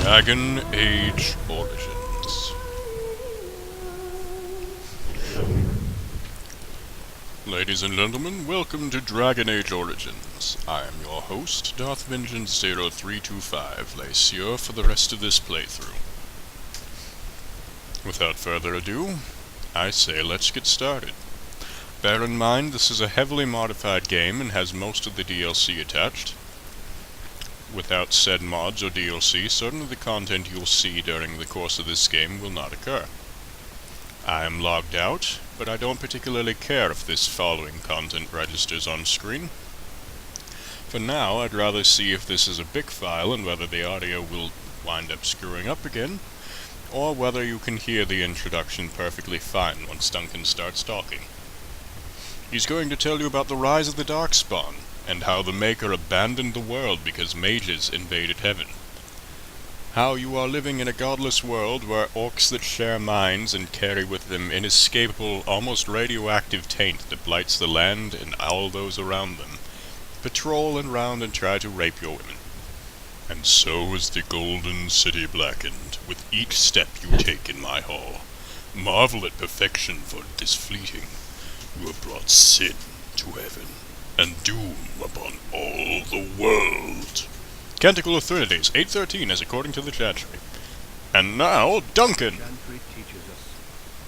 Dragon Age Origins. Ladies and gentlemen, welcome to Dragon Age Origins. I am your host, Darth Vengeance 0325, lay sieur for the rest of this playthrough. Without further ado, I say let's get started. Bear in mind this is a heavily modified game and has most of the DLC attached. Without said mods or DLC, certainly the content you'll see during the course of this game will not occur. I am logged out, but I don't particularly care if this following content registers on screen. For now, I'd rather see if this is a big file and whether the audio will wind up screwing up again, or whether you can hear the introduction perfectly fine once Duncan starts talking. He's going to tell you about the rise of the Darkspawn, and how the Maker abandoned the world because mages invaded heaven. How you are living in a godless world where orcs that share minds and carry with them inescapable, almost radioactive taint that blights the land and all those around them, patrol and round and try to rape your women. And so is the golden city blackened, with each step you take in my hall. Marvel at perfection, for it is fleeting. You have brought sin to heaven, and doom upon all the world. Canticle of Trinities, 813, as according to the Chantry. And now, Duncan! Chantry teaches us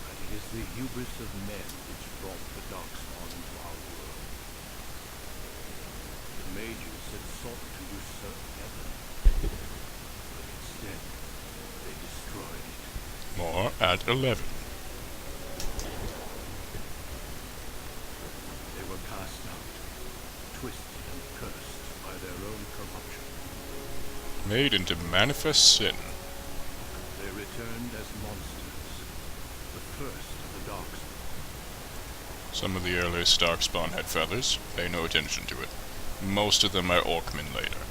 that it is the hubris of men which brought the Darkspawn into our world. The mages had sought to usurp heaven, but instead they destroyed it. More at 11. They were cast out, twisted and cursed by their own corruption. Made into manifest sin. They returned as monsters, the first of the Darkspawn. Some of the earliest Darkspawn had feathers. Pay no attention to it. Most of them are Orcmen later.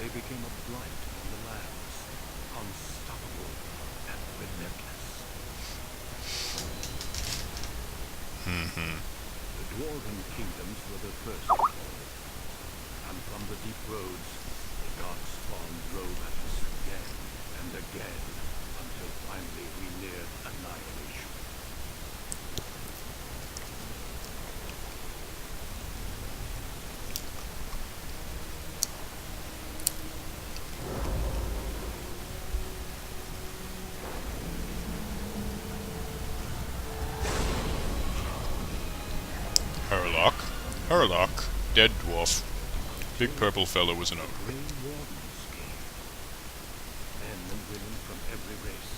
They became a blight on the lands, unstoppable and relentless. The Dwarven kingdoms were the first to fall, and from the deep roads, the Darkspawn drove at us again and again, until finally we neared annihilation. Herlock, dead dwarf. Big purple fellow was an ogre. Grey Wardens came. Men and women from every race,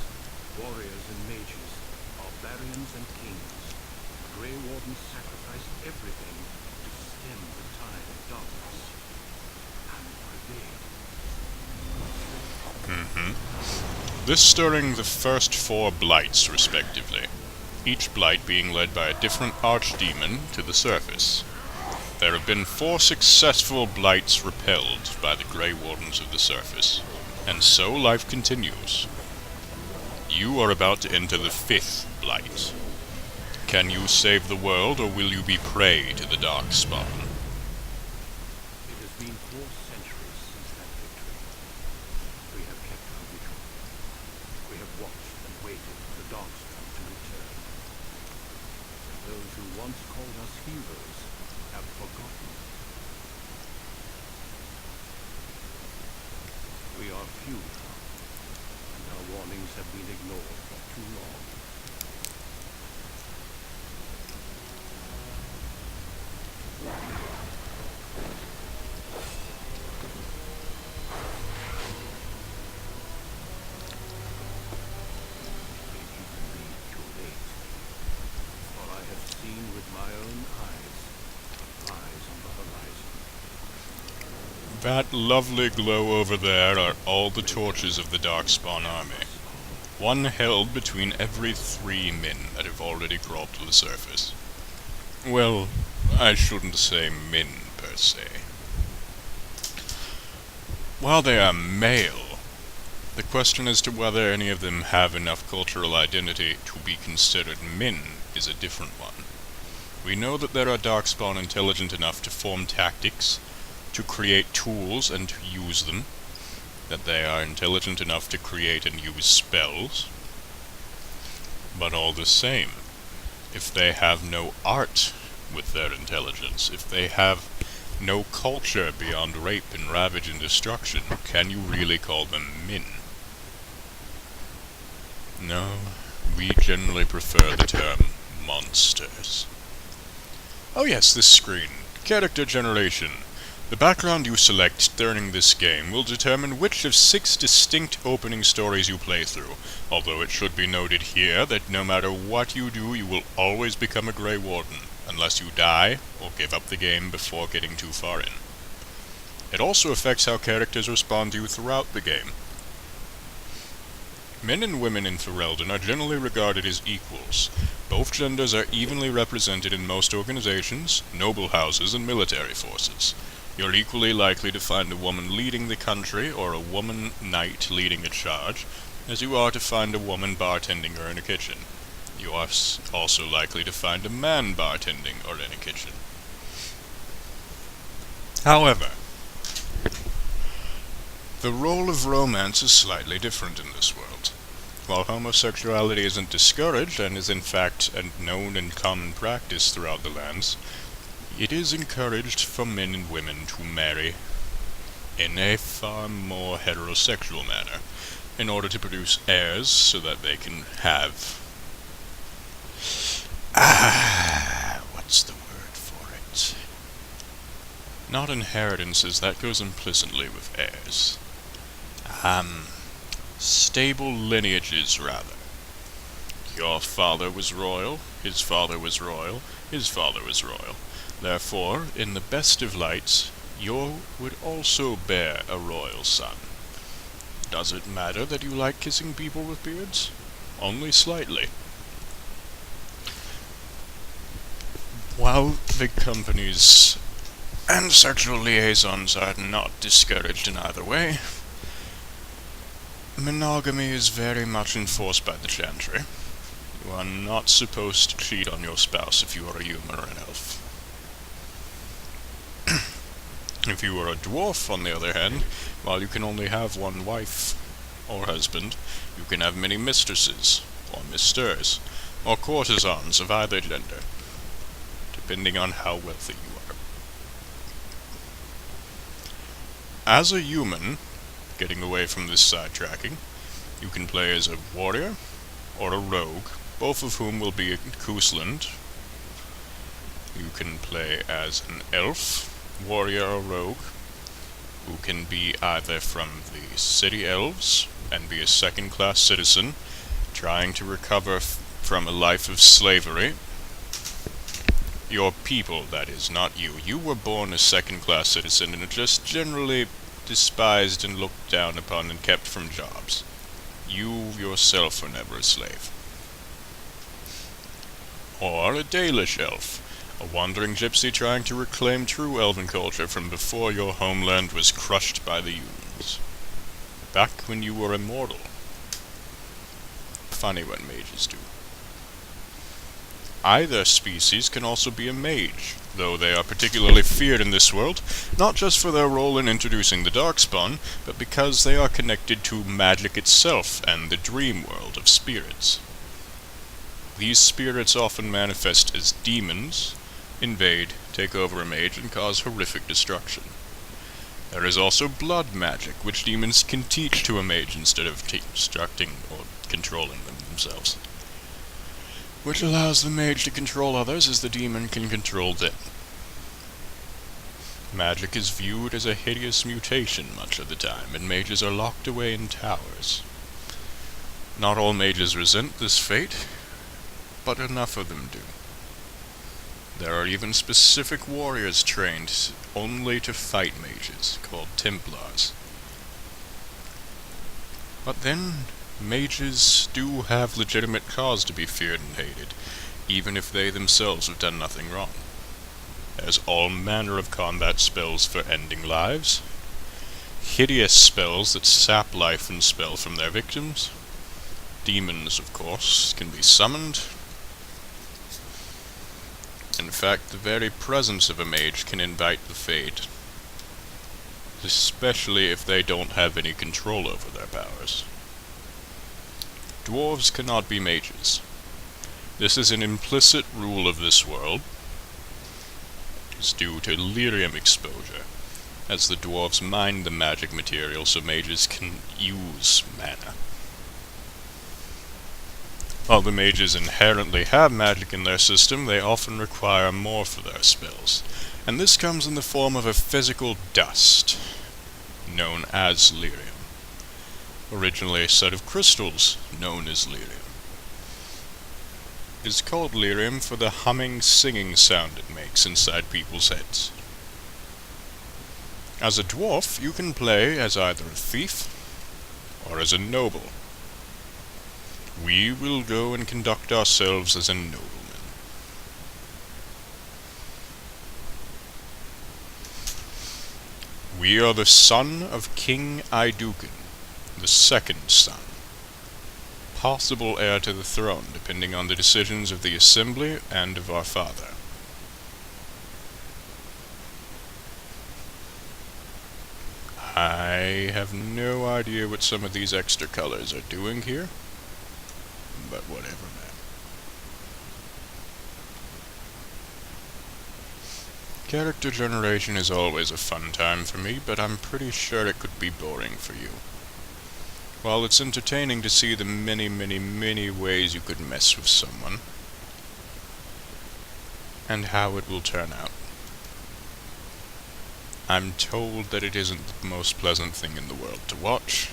warriors and mages, barbarians and kings. The Grey Wardens sacrificed everything to stem the tide of darkness and prevail. This during the first 4 blights, respectively. Each blight being led by a different archdemon to the surface. There have been 4 successful blights repelled by the Grey Wardens of the surface, and so life continues. You are about to enter the 5th blight. Can you save the world, or will you be prey to the Darkspawn? It has been 4 centuries since that victory. We have kept our vigil. We have watched and waited for the Darkspawn to return. And those who once called us heroes have forgotten. We are few now, and our warnings have been ignored for too long. It even be too late, for I have seen with my own eyes what lies on the horizon. That lovely glow over there are all the torches of the Darkspawn army. One held between every 3 men that have already crawled to the surface. Well, I shouldn't say men, per se. While they are male, the question as to whether any of them have enough cultural identity to be considered men is a different one. We know that there are Darkspawn intelligent enough to form tactics, to create tools and to use them, that they are intelligent enough to create and use spells. But all the same, if they have no art with their intelligence, if they have no culture beyond rape and ravage and destruction, can you really call them min? No, we generally prefer the term monsters. Oh yes, this screen. Character generation. The background you select during this game will determine which of 6 distinct opening stories you play through, although it should be noted here that no matter what you do, you will always become a Grey Warden, unless you die or give up the game before getting too far in. It also affects how characters respond to you throughout the game. Men and women in Ferelden are generally regarded as equals. Both genders are evenly represented in most organizations, noble houses, and military forces. You're equally likely to find a woman leading the country or a woman knight leading a charge, as you are to find a woman bartending or in a kitchen. You are also likely to find a man bartending or in a kitchen. However, the role of romance is slightly different in this world. While homosexuality isn't discouraged and is in fact a known and common practice throughout the lands, it is encouraged for men and women to marry in a far more heterosexual manner, in order to produce heirs so that they can have... what's the word for it? Not inheritances, that goes implicitly with heirs. Stable lineages, rather. Your father was royal, his father was royal, his father was royal. Therefore, in the best of lights, you would also bear a royal son. Does it matter that you like kissing people with beards? Only slightly. While big companies and sexual liaisons are not discouraged in either way, monogamy is very much enforced by the Chantry. You are not supposed to cheat on your spouse if you are a human or an elf. If you are a dwarf, on the other hand, while you can only have one wife or husband, you can have many mistresses, or misters, or courtesans of either gender, depending on how wealthy you are. As a human, getting away from this sidetracking, you can play as a warrior or a rogue, both of whom will be in Cousland. You can play as an elf, warrior or rogue, who can be either from the city elves and be a second-class citizen, trying to recover from a life of slavery. Your people, that is, not you. You were born a second-class citizen and are just generally despised and looked down upon and kept from jobs. You yourself were never a slave. Or a Dalish elf, a wandering gypsy trying to reclaim true elven culture from before your homeland was crushed by the humans. Back when you were immortal. Funny what mages do. Either species can also be a mage, though they are particularly feared in this world, not just for their role in introducing the Darkspawn, but because they are connected to magic itself and the dream world of spirits. These spirits often manifest as demons, invade, take over a mage, and cause horrific destruction. There is also blood magic, which demons can teach to a mage instead of destructing or controlling them themselves, which allows the mage to control others as the demon can control them. Magic is viewed as a hideous mutation much of the time, and mages are locked away in towers. Not all mages resent this fate, but enough of them do. There are even specific warriors trained only to fight mages, called Templars. But then, mages do have legitimate cause to be feared and hated, even if they themselves have done nothing wrong. There's all manner of combat spells for ending lives, hideous spells that sap life and spell from their victims. Demons, of course, can be summoned. In fact, the very presence of a mage can invite the fate. especially if they don't have any control over their powers. Dwarves cannot be mages. This is an implicit rule of this world. It's due to lyrium exposure, as the dwarves mine the magic material so mages can use mana. While the mages inherently have magic in their system, they often require more for their spells, and this comes in the form of a physical dust, known as lyrium. Originally a set of crystals, known as lyrium. It is called lyrium for the humming, singing sound it makes inside people's heads. As a dwarf, you can play as either a thief or as a noble. We will go and conduct ourselves as a nobleman. We are the son of King Iduken, the second son. Possible heir to the throne, depending on the decisions of the assembly and of our father. I have no idea what some of these extra colors are doing here, but whatever, man. Character generation is always a fun time for me, but I'm pretty sure it could be boring for you. While it's entertaining to see the many, many, many ways you could mess with someone, and how it will turn out. I'm told that it isn't the most pleasant thing in the world to watch,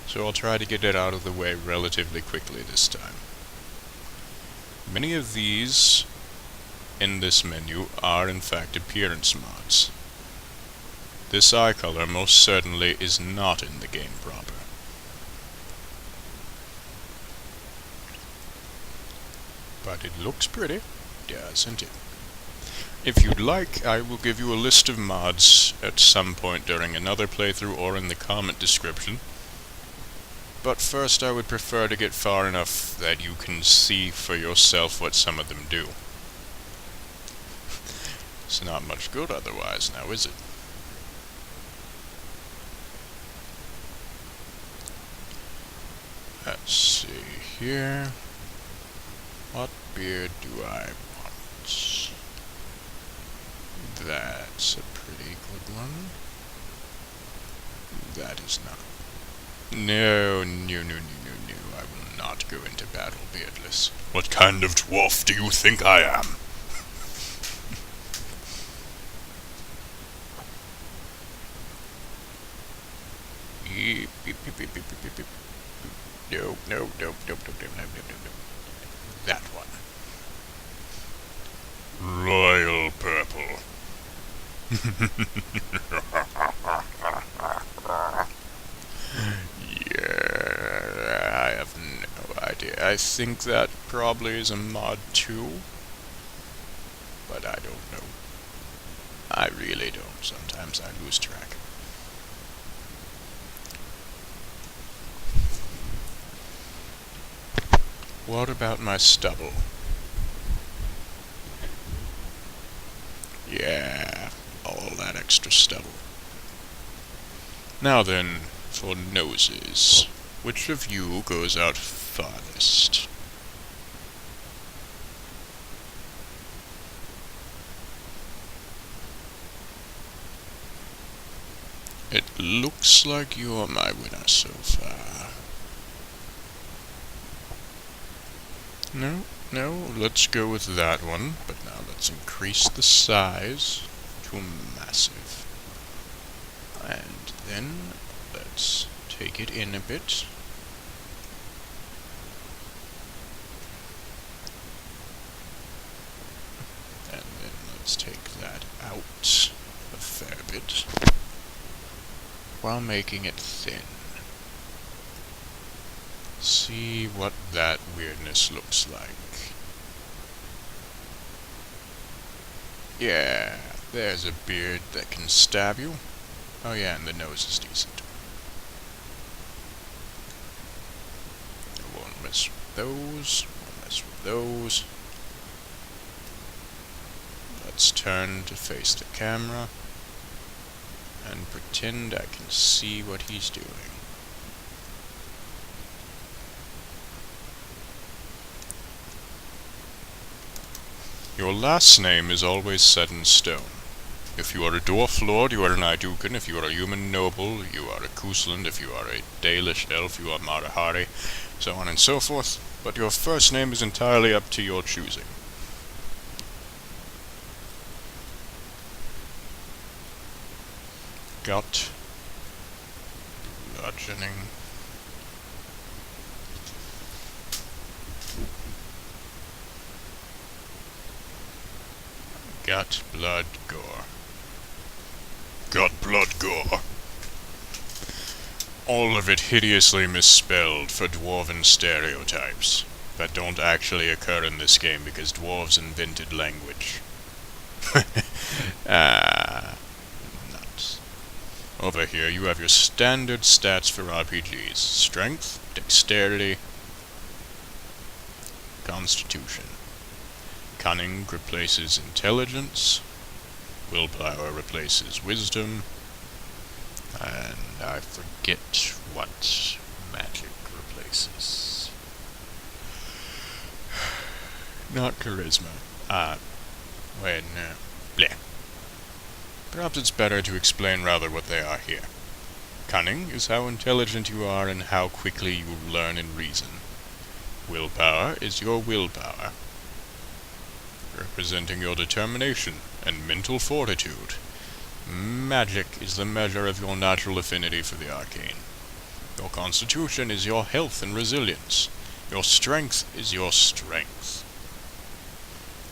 so I'll try to get it out of the way relatively quickly this time. Many of these in this menu are in fact appearance mods. This eye color most certainly is not in the game proper. But it looks pretty, doesn't it? If you'd like, I will give you a list of mods at some point during another playthrough or in the comment description. But first I would prefer to get far enough that you can see for yourself what some of them do. It's not much good otherwise now, is it? Let's see here. What beard do I want? That's a pretty good one. That is not. No, I will not go into battle beardless. What kind of dwarf do you think I am? No. That one. Royal purple. Yeah, I have no idea. I think that probably is a mod 2, but I don't know. I really don't. Sometimes I lose track. What about my stubble? Yeah, all that extra stubble. Now then, for noses. Which of you goes out farthest? It looks like you're my winner so far. No, let's go with that one, but now let's increase the size to massive. And then let's take it in a bit. And then let's take that out a fair bit, while making it thin. See what that weirdness looks like. Yeah, there's a beard that can stab you. Oh yeah, and the nose is decent. I won't mess with those. Won't mess with those. Let's turn to face the camera. and pretend I can see what he's doing. Your last name is always set in stone. If you are a dwarf lord, you are an Idukan. If you are a human noble, you are a Kusland. If you are a Dalish elf, you are Marahari, so on and so forth. But your first name is entirely up to your choosing. Gut. Bludgeoning. Gut, blood, gore. Gut, blood, gore. All of it hideously misspelled for dwarven stereotypes that don't actually occur in this game because dwarves invented language. Nuts. Over here you have your standard stats for RPGs. Strength, dexterity, constitution. Cunning replaces intelligence. Willpower replaces wisdom. And I forget what magic replaces. Not charisma. Wait, no. Bleh. Perhaps it's better to explain rather what they are here. Cunning is how intelligent you are and how quickly you learn and reason. Willpower is your willpower, representing your determination and mental fortitude. Magic is the measure of your natural affinity for the arcane. Your constitution is your health and resilience. Your strength is your strength.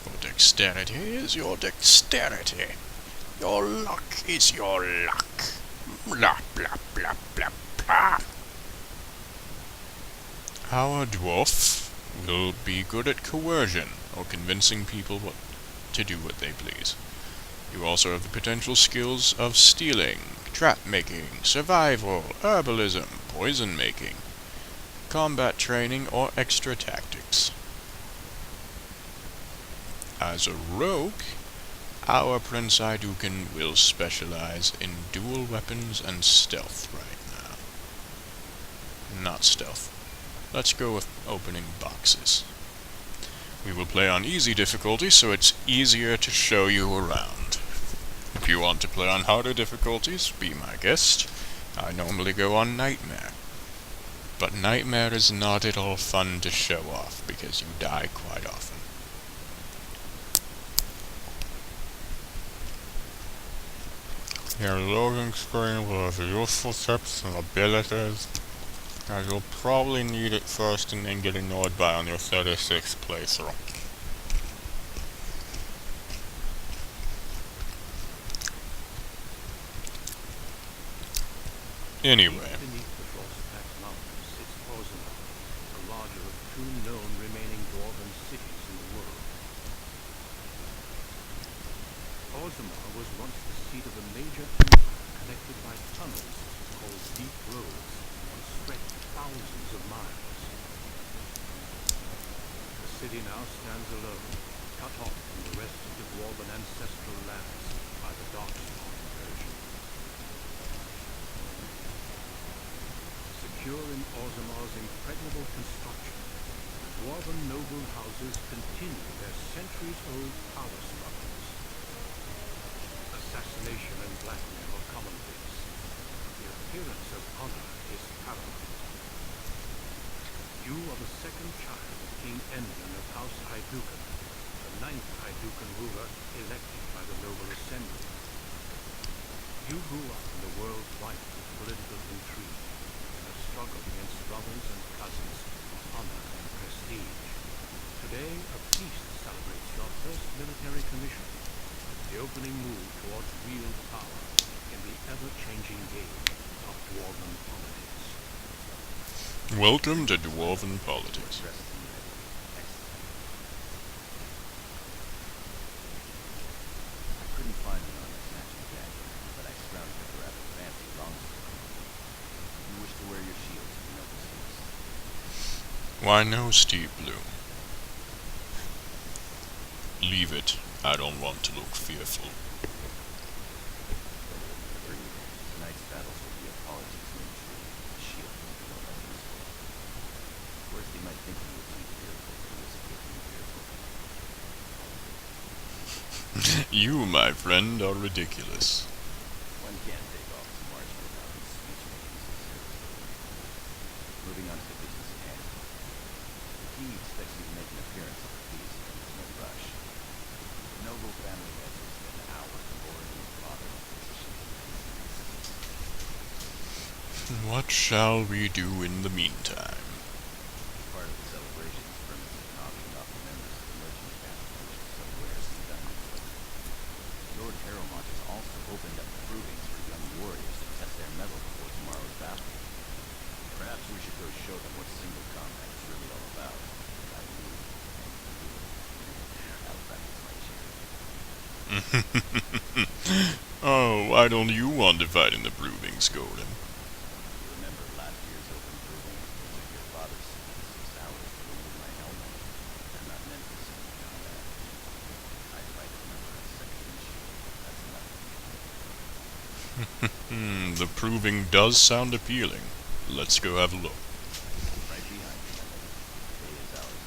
Your dexterity is your dexterity. Your luck is your luck. Blah, blah, blah, blah, blah. Our dwarf will be good at coercion, or convincing people to do what they please. You also have the potential skills of stealing, trap-making, survival, herbalism, poison-making, combat training, or extra tactics. As a rogue, our Prince Idukan will specialize in dual weapons and stealth right now. Not stealth. Let's go with opening boxes. We will play on easy difficulty, so it's easier to show you around. If you want to play on harder difficulties, be my guest. I normally go on Nightmare. But Nightmare is not at all fun to show off, because you die quite often. Your loading screen will have useful tips and abilities, as you'll probably need it first and then get annoyed by on your 36th playthrough. Anyway. Beneath the frost-packed mountains sits Orzammar, the larger of two known remaining dwarven cities in the world. Orzammar was once the seat of a major empire connected by tunnels called deep roads and stretched thousands of miles. The city now stands alone, cut off from the rest of the dwarven ancestral lands by the Darkspawn incursion. Secure in Orzammar's impregnable construction, the dwarven noble houses continue their centuries-old power struggles. Assassination and blackmail are commonplace. The appearance of honor is paramount. You are the second child of King Endon of House Idukan, the ninth Idukan ruler elected by the noble assembly. You grew up in a world rife with political intrigue, and have struggled against brothers and cousins for honor and prestige. Today, a feast celebrates your first military commission, the opening move towards real power in the ever-changing game of Dwarven politics. Welcome to Dwarven Politics. I couldn't find it on this matching jacket, but I scrounged it for rather fancy longsword. You wish to wear your shields if you know the seams. Why no, Steve Bloom? Leave it. I don't want to look fearful. You, my friend, are ridiculous. One can't take off his march without his speech making so seriously. Moving on to the business at hand. The king expects you to make an appearance at the feast, and there's no rush. The noble family heads will spend hours lording his father's position. What shall we do in the meantime? Part of the celebrations permits an auction off the members of the merchant caste who wish to sell wares and diamonds. Lord Harrowmont has also opened up provings for young warriors to test their mettle before tomorrow's battle. Perhaps we should go show them what single combat is really all about. I do. I'll practice my cheering. Oh, why don't you want to fight in the provings, Golden? You remember last year's open proving? It took your father 6 hours to remove my helmet. I'm not meant for single combat. I'd fight a member of second shield. That's enough. The proving does sound appealing. Let's go have a look. Right behind you, my lord. The day is ours.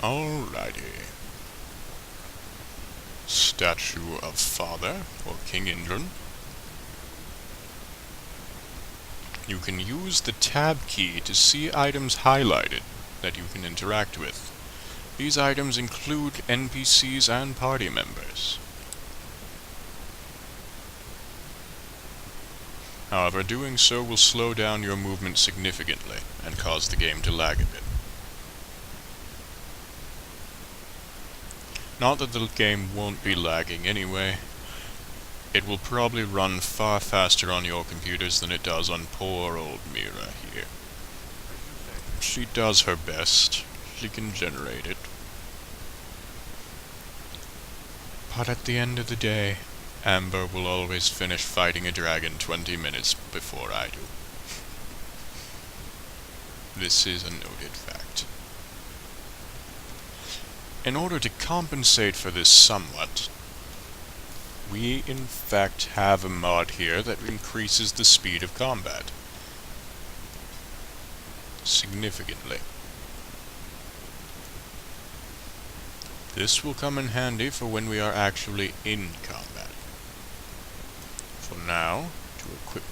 Alrighty. Statue of Father, or King Indran. You can use the tab key to see items highlighted that you can interact with. These items include NPCs and party members. However, doing so will slow down your movement significantly and cause the game to lag a bit. Not that the game won't be lagging anyway. It will probably run far faster on your computers than it does on poor old Mira here. She does her best. She can generate it. But at the end of the day, Amber will always finish fighting a dragon 20 minutes before I do. This is a noted fact. In order to compensate for this somewhat, we in fact have a mod here that increases the speed of combat significantly. This will come in handy for when we are actually in combat. For now, to equip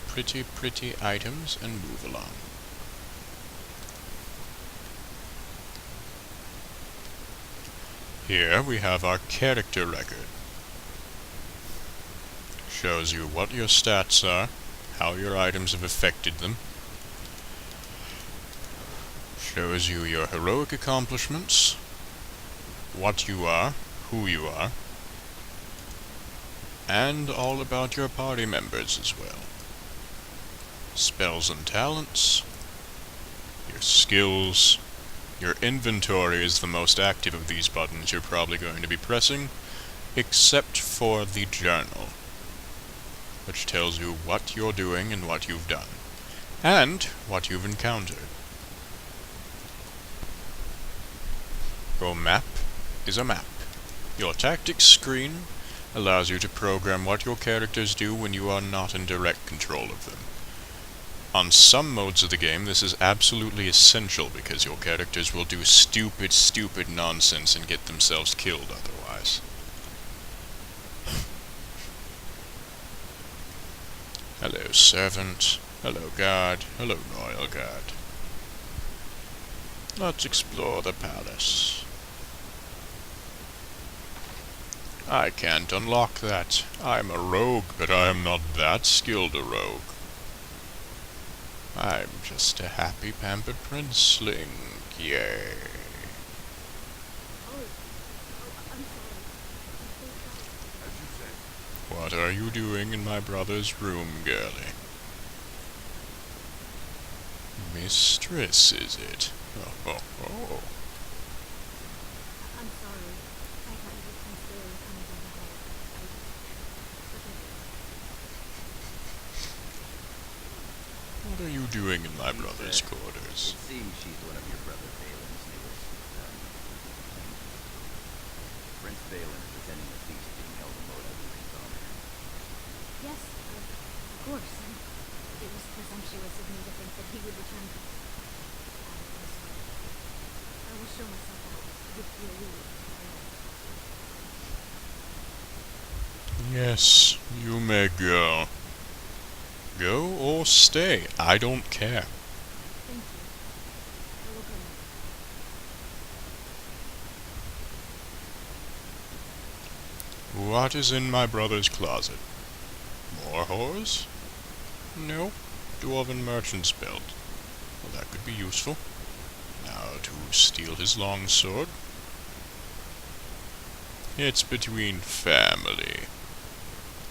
pretty items and move along. Here we have our character record. Shows you what your stats are, how your items have affected them. Shows you your heroic accomplishments, what you are, who you are, and all about your party members as well. Spells and talents, your skills. Your inventory is the most active of these buttons you're probably going to be pressing, except for the journal, which tells you what you're doing and what you've done, and what you've encountered. Your map is a map. Your tactics screen allows you to program what your characters do when you are not in direct control of them. On some modes of the game, this is absolutely essential because your characters will do stupid nonsense and get themselves killed otherwise. Hello, servant. Hello, guard. Hello, royal guard. Let's explore the palace. I can't unlock that. I'm a rogue, but I am not that skilled a rogue. I'm just a happy pampered princeling. Yay. What are you doing in my brother's room, girlie? Mistress, is it? Oh. I'm sorry. I thought you would consider coming down the hall. What are you doing in my brother's quarters? It seems she's one of your brother Valen's newest. Prince Valen is attending a feast being held in Lord Evelyn's honor. Yes, of course. It was presumptuous of me to think Yes, you may go. Go or stay, I don't care. Thank you. I will go now. What is in my brother's closet? More whores? No. Dwarven merchant's belt. Well, that could be useful. Now to steal his long sword. It's between family.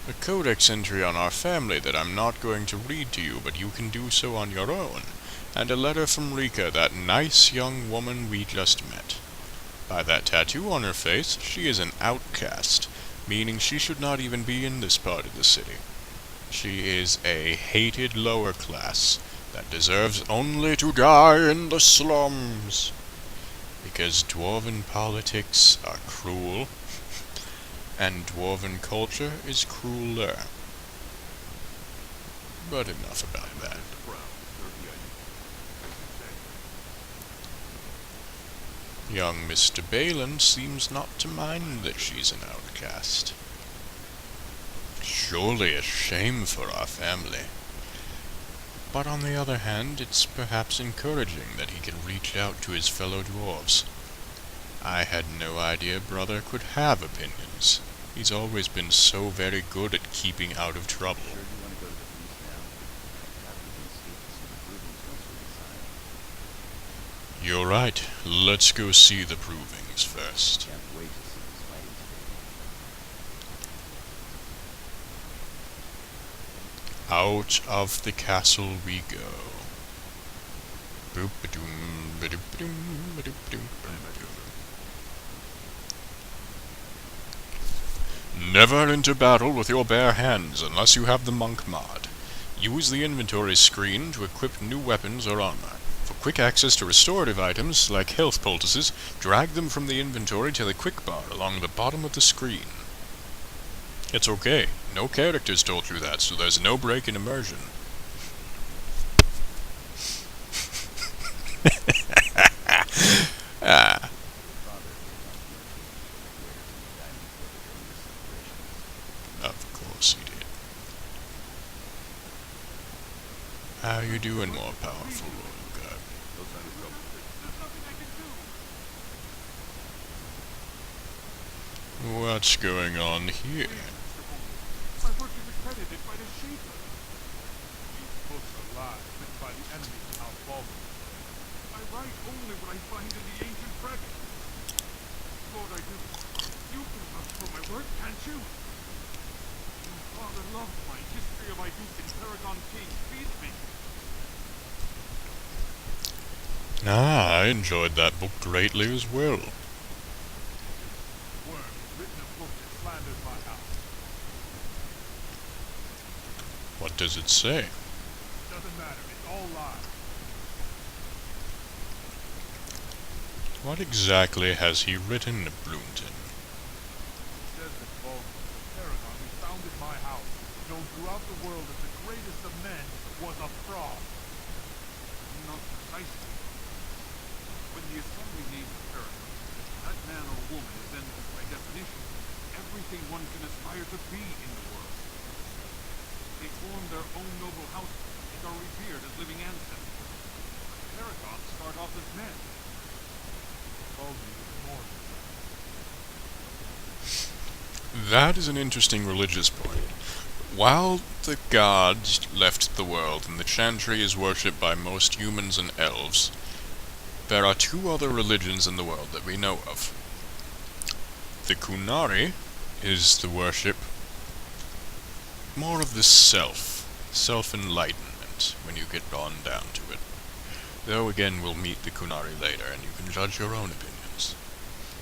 A codex entry on our family that I'm not going to read to you, but you can do so on your own. And a letter from Rika, that nice young woman we just met. By that tattoo on her face, she is an outcast, meaning she should not even be in this part of the city. She is a hated lower class that deserves only to die in the slums. Because Dwarven politics are cruel, and Dwarven culture is crueler. But enough about that. Young Mr. Balin seems not to mind that she's an outcast. Surely a shame for our family. But on the other hand, it's perhaps encouraging that he can reach out to his fellow dwarves. I had no idea brother could have opinions. He's always been so very good at keeping out of trouble. Sure you want to go to the feast now? Perhaps we can escape to see the provings once we decide. You're right. Let's go see the provings first. Can't wait to see this fighting stage. Out of the castle we go. Boop-a-doom, ba-doop-a-doom, ba-doop-a-doom, ba-doop-a-doom. Never enter battle with your bare hands unless you have the monk mod. Use the inventory screen to equip new weapons or armor. For quick access to restorative items, like health poultices, drag them from the inventory to the quick bar along the bottom of the screen. It's okay. No characters told you that, so there's no break in immersion. Ah. Of course he did. How you doing, more powerful royal guard? What's going on here? My work is accredited by the Shaper. These books are lies written by the enemies of our Baltimore. I write only what I find in the ancient records. Lord, I do. You can vouch for my work, can't you? My father loved my history of Iduk and Paragon King. Feed me. Ah, I enjoyed that book greatly as well. Worm has written a book that slanders my house. What does it say? Doesn't matter. It's all lies. What exactly has he written, Bloomton? He says that Baltimore, the Paragon who founded my house, known throughout the world as the greatest of men, was a fraud. Not precisely. When the assembly names a Paragon, that man or woman is then, by definition, everything one can aspire to be in the world. They form their own noble houses and are revered as living ancestors. Paragons start off as men. Baldy was more than that. That is an interesting religious point. While the gods left the world and the Chantry is worshipped by most humans and elves, there are two other religions in the world that we know of. The Kunari is the worship more of the self-enlightenment, when you get on down to it. Though again, we'll meet the Kunari later, and you can judge your own opinions.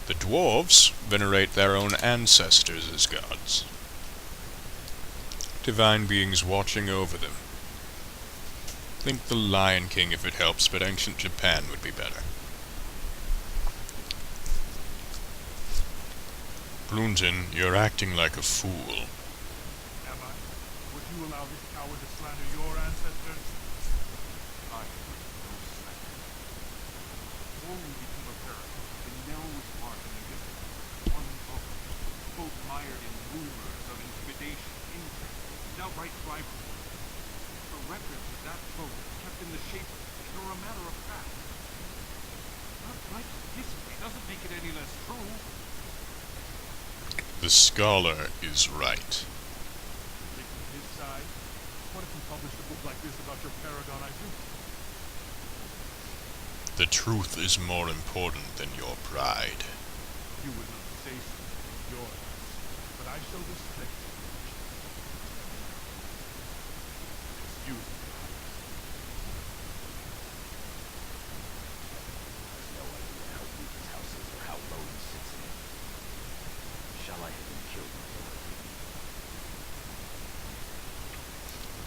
The dwarves venerate their own ancestors as gods. Divine beings watching over them. Think the Lion King if it helps, but ancient Japan would be better. Bloomton, you're acting like a fool. Am I? Would you allow this coward to slander your ancestors? I have written no slander. Before we became a paragon, the Nell was marking in history. One book, both mired in rumors of intimate right driver. The records of that boat kept in the shape and are a matter of fact. Not writing history doesn't make it any less true. The scholar is right. Taking his side? What if you published a book like this about your Paragon identity? The truth is more important than your pride. You would not say so in your house, but I shall respect your conscience. Excuse me. No idea how deep his house is or how low he sits in it. Shall I have him killed, my lord?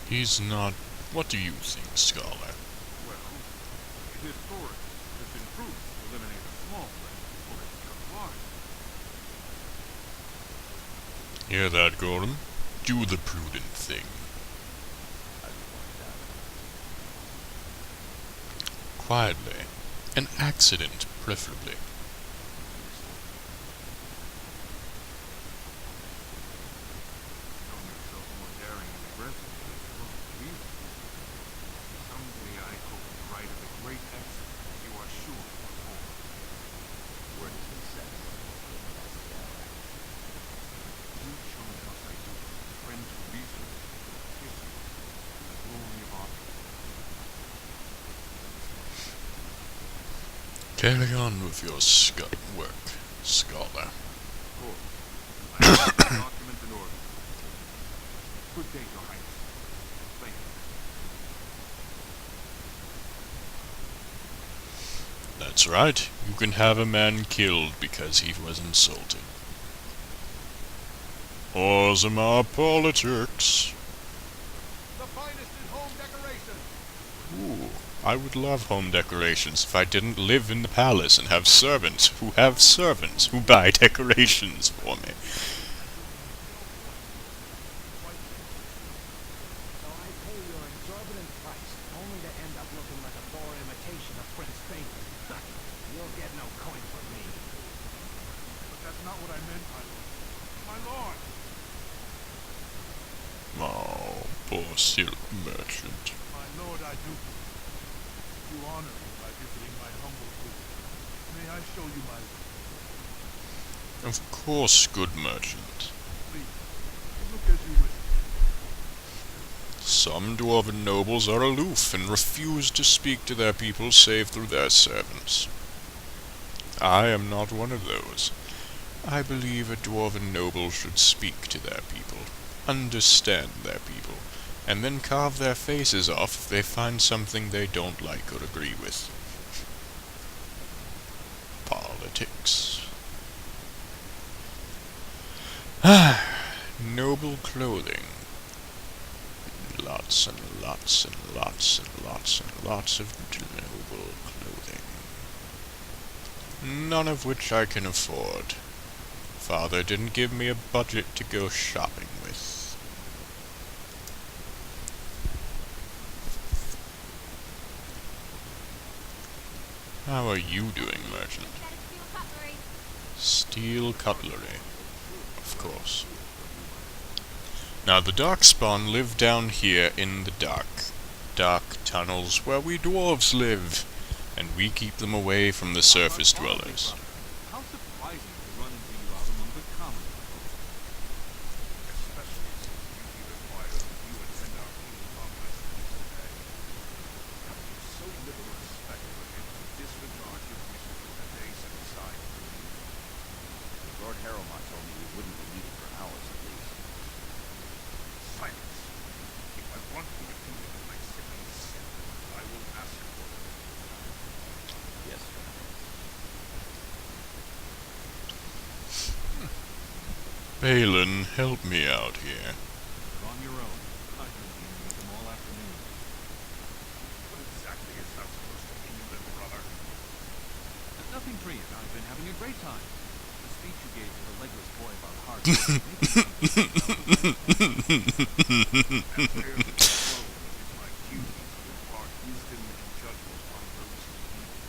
He's not... What do you think, scholar? Well, it is story has been proven to eliminate a small threat before it becomes large. Hear that, Gorham? Do the prudent thing. I would want that. Quietly. An accident, preferably. Show yourself more daring and aggressive than you look, please. Someday I hope to write of the great accident you are sure to perform. Word has been sent. That's the hour. You've shown us I do friends who research, history, and the glory of art. Carry on with your work, scholar. Good. I have the document in order. Good day, Your Highness. Thank you. That's right. You can have a man killed because he was insulted. Orzammar politics. The finest in home decoration! Ooh, I would love home decorations if I didn't live in the palace and have servants who buy decorations for me. So I pay your exorbitant price, only to end up looking like a poor imitation of Prince Phaeton. You'll get no coin from me. But that's not what I meant, my lord. My lord! Oh, poor silk merchant. My lord, I do. You honor me by visiting my humble booth. May I show you my work? Of course, good merchant. Please, look as you wish. Some dwarven nobles are aloof and refuse to speak to their people save through their servants. I am not one of those. I believe a dwarven noble should speak to their people, understand their people, and then carve their faces off if they find something they don't like or agree with. Politics. Noble clothing. Lots and lots and lots and lots and lots of noble clothing. None of which I can afford. Father didn't give me a budget to go shopping with. How are you doing, merchant? Steel cutlery. Of course. Now the Darkspawn live down here in the dark tunnels where we dwarves live, and we keep them away from the surface dwellers. How surprising to run into you out among the common people. Especially since duty requires that you attend our king's conference today. How can you so little respect for him to disregard his wishes for the day set aside for you? Lord Harrowmont told me we wouldn't be needed for hours at least. Silence! If I want the opinion of my siblings, I will ask for it. Yes, Your Highness. Balin, help me out here. You're on your own. I've been dealing with them all afternoon. What exactly is that supposed to mean, little brother? Nothing, Trian. I've been having a great time. The speech you gave to the legless boy about hard work makes me And there's the flow is my duty to impart wisdom and judgment on those who need it.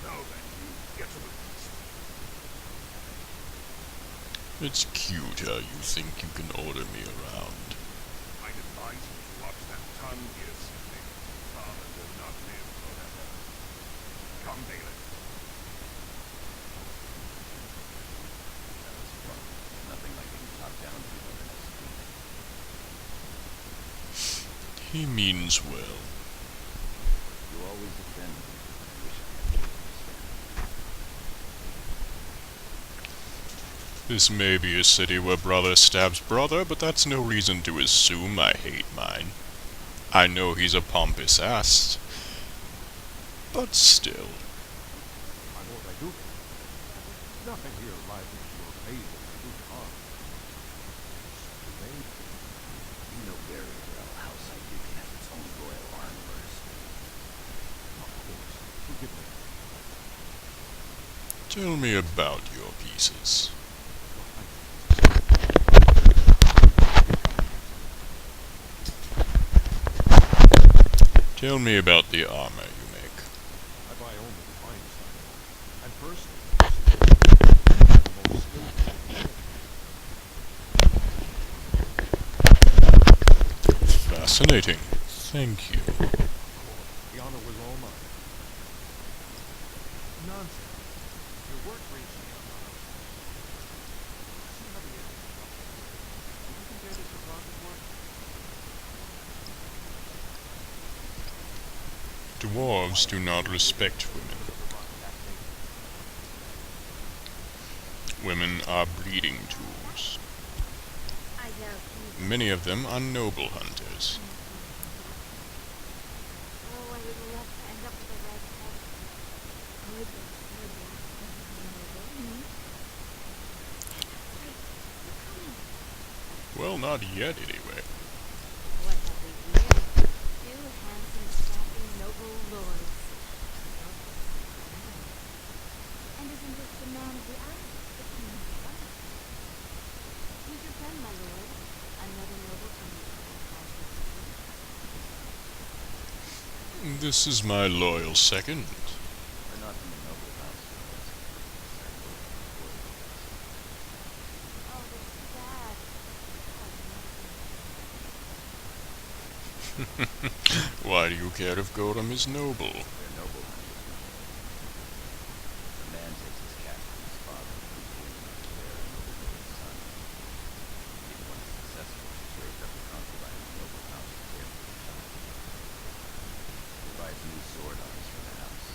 Now then, you get to the feast. It's cute how you think you can order me around. He means well. You always defend me. I wish I had taken a stand. This may be a city where brother stabs brother, but that's no reason to assume I hate mine. I know he's a pompous ass, but still. My lord, I do. Nothing here rises to your faith if I do harm. Today, You know very well House Hydukin has its own royal armorers. of course, forgive me. Tell me about your pieces. Tell me about the armor you make. I buy only the finest armor, and personally, the most skillful. Fascinating. Thank you. The honor was all mine. Nonsense. Your work brings me up. See how the end is. Do you compare this to Bronze's work? Dwarves do not respect women. Women are breeding tools. I doubt he... Many of them are noble hunters. Oh, I would love to end up with a red head. Good, good. Well, not yet, anyway. What have we here? Two handsome, strapping, noble lords. And isn't this the man of the hour, the king of the fire? Who's your friend, my lord? Another noble hunter. This is my loyal second. We're not from the noble house, Oh, that's sad. Why do you care if Gorham is noble? They're noble hunters. A man takes his cat from his father and puts him to bear a noble lord's son. Even when successful, she's raised up a concubine of the noble house to care for the child. He buys new sword arms for the house.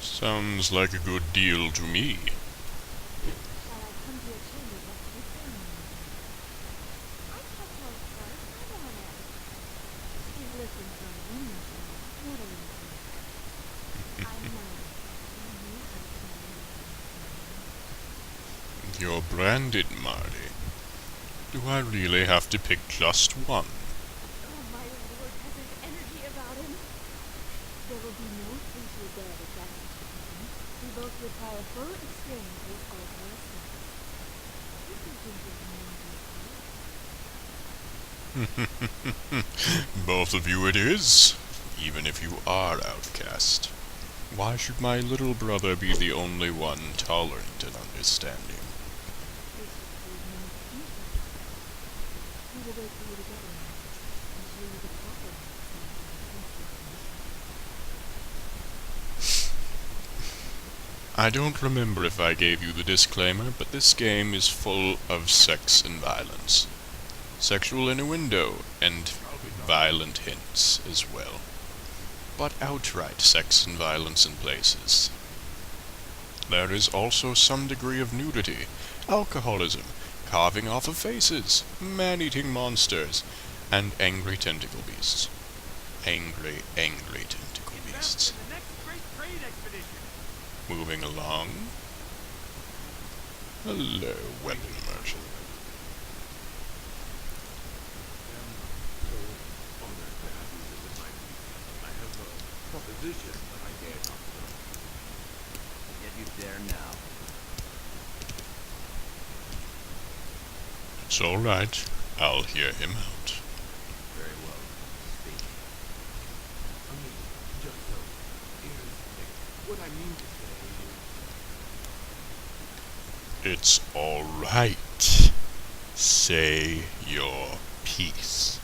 Sounds like a good deal to me. Shall I come to your chamber just to say I can't tell first. I don't want to. Please listen for a minute, not a little bit. I know. You're branded, Marty. Do I really have to pick just one? Oh, my lord has his energy about him. There will be no future dead if that's what you mean. We both require full experiences over a service. You can think of me. Both of you it is, even if you are outcast. Why should my little brother be the only one tolerant and understanding? This would prove no excuses. We will wait for you to get in and show you the proper way to stand in the princely condition. I don't remember if I gave you the disclaimer, but this game is full of sex and violence. Sexual innuendo, and violent hints as well. But outright sex and violence in places. There is also some degree of nudity, alcoholism, carving off of faces, man-eating monsters, and angry tentacle beasts. Angry tentacle beasts. The next great trade expedition. Moving along. Hello, weapon merchant. Honored to have you visit my people. I have a proposition that I dare not know. Yet you dare now. It's all right. I'll hear him out. Very well. Speak. I mean, just so. Here's the thing. What I mean to say is... It's all right. Say your piece.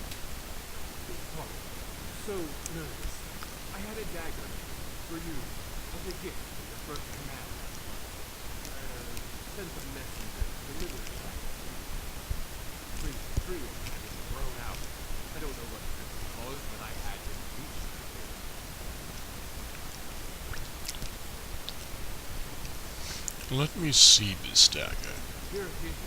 So nervous. I had a dagger for you as a gift for your first command. Sent a messenger to deliver it back. tree and had him thrown out. I don't know what the was, but I had him reached the hill. Let me see this dagger. Here it is.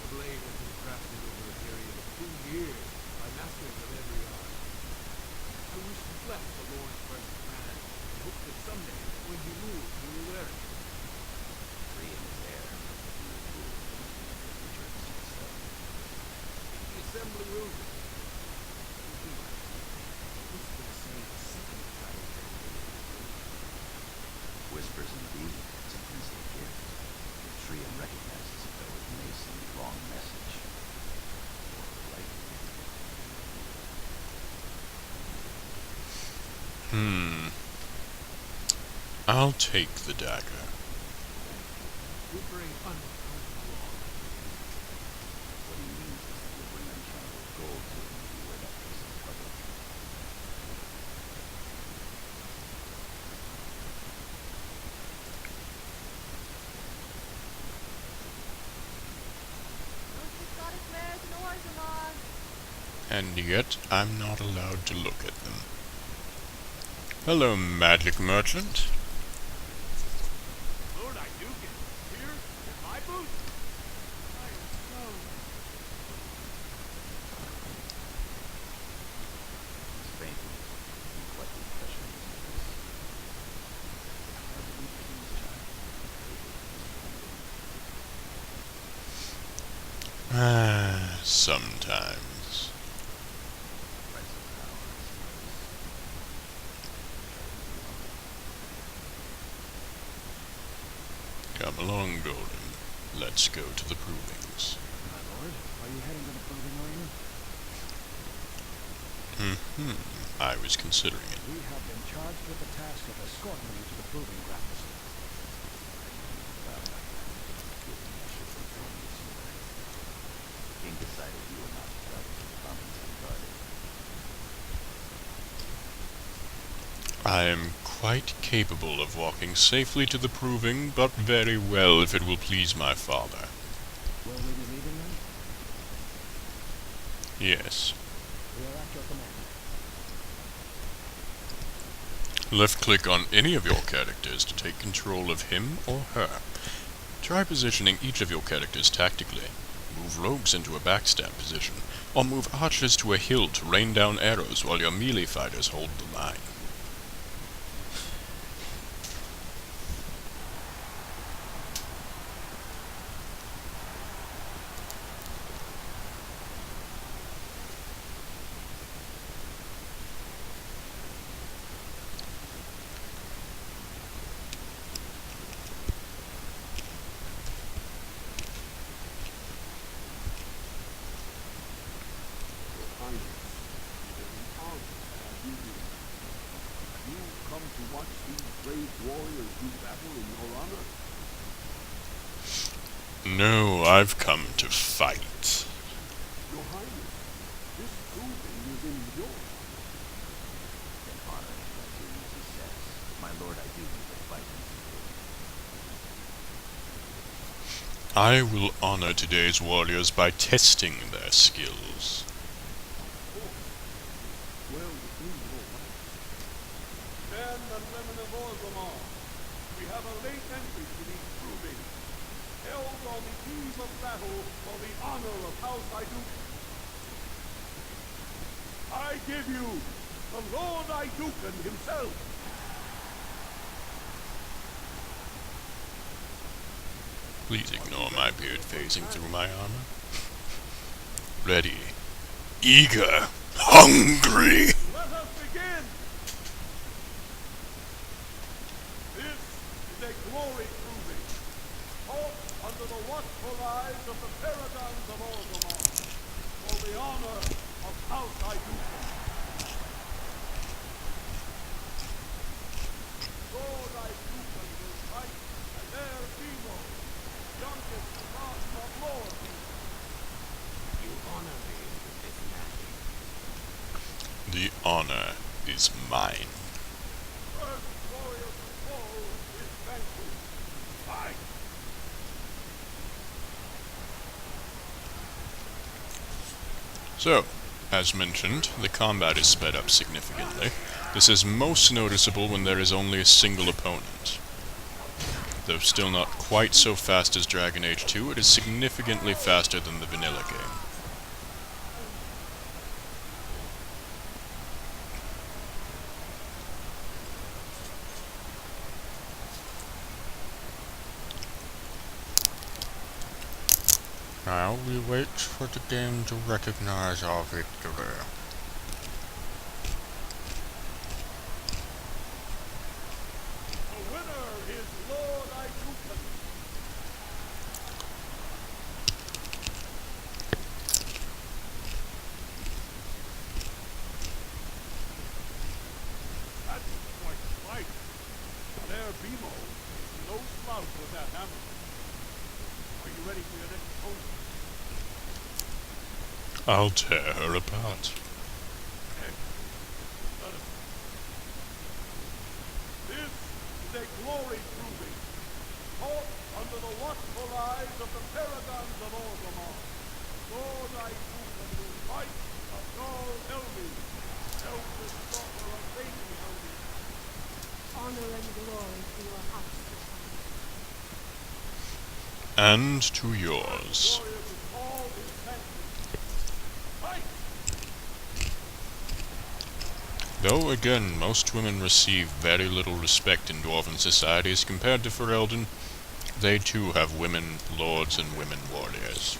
The blade has been crafted over a period of 2 years by masters of every art. I wish to bless the Lord's first command and hope that someday, when he moves, he will wear it. Free in his air. He was ruled from the church itself. The assembly wills it. Whispers say the second child has been Whispers indeed. It's a princely gift. The tree recognizes it, though it may send the wrong message. Or the right one. I'll take the dagger. We bring uncommon along. What he means is that we'll bring uncountable gold to him if you wear that piece in public. Most exotic wares and ores, Amar. And yet I'm not allowed to look at them. Hello, magic merchant. Lord, I do get here in my booth. I am so. He's fainted. He collected pressure in his face. I believe the king's child. Sometimes. Price of power, I suppose. Come along, Golden. Let's go to the provings. My lord, are you heading to the proving arena? I was considering it. We have been charged with the task of escorting you to the proving grounds. Well, given I should inform you sooner. The king decided you were not to travel to the province unguarded. I am quite capable of walking safely to the proving, but very well if it will please my father. Will we be leaving then? Yes. We are at your command. Left-click on any of your characters to take control of him or her. Try positioning each of your characters tactically. Move rogues into a backstab position, or move archers to a hill to rain down arrows while your melee fighters hold the line. You come to watch these brave warriors do battle in your honor? No, I've come to fight. Your Highness, this proving is in your honor. Then honor him by doing as he says. My lord, I do need to fight him to I will honor today's warriors by testing their skills. Well within your rights. Men and women of Orgrimmar, we have a late entry to these provings, held on the eve of battle for the honor of House Iduk. I give you the Lord Idukan himself. Please ignore my beard phasing through my armor. Ready. Eager. Hungry. Let us begin! This is a glory proving, fought under the watchful eyes of the Paragons of Orgrimmar, for the honor of House Idukan. Lord Idukan will fight as their Emo, youngest son of Lord Emo. You honor me with this magic. The honor is mine. First warrior to fall is vanquished. So, as mentioned, the combat is sped up significantly. This is most noticeable when there is only a single opponent. Though still not quite so fast as Dragon Age 2, it is significantly faster than the vanilla game. Now we wait for the game to recognize our victory. The winner is Lord Idukan. That's quite a fight. There, Bimo. No slouch with that hammer. Are you ready for your next opponent? I'll tear her apart. This is a glory proving, fought under the watchful eyes of the Paragons of Orgrimmar. Lord Idukan will fight a Jarl Helmi, eldest daughter of Lady Helmi. Honor and glory to your house, Nicole. And to yours. Warriors of all in Chantry. Fight! Though again, most women receive very little respect in Dwarven societies compared to Ferelden, they too have women lords and women warriors.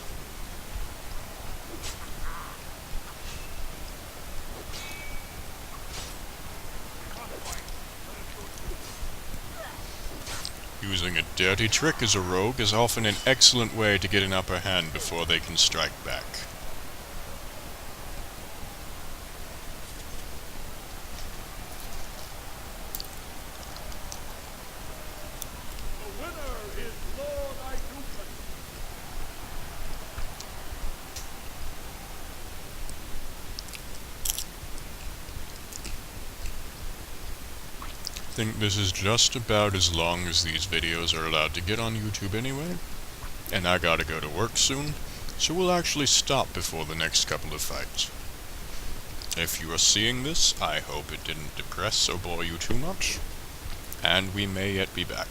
Using a dirty trick as a rogue is often an excellent way to get an upper hand before they can strike back. The winner is Lord Idukan. I think this is just about as long as these videos are allowed to get on YouTube anyway, and I gotta go to work soon, so we'll actually stop before the next couple of fights. If you are seeing this, I hope it didn't depress or bore you too much, and we may yet be back.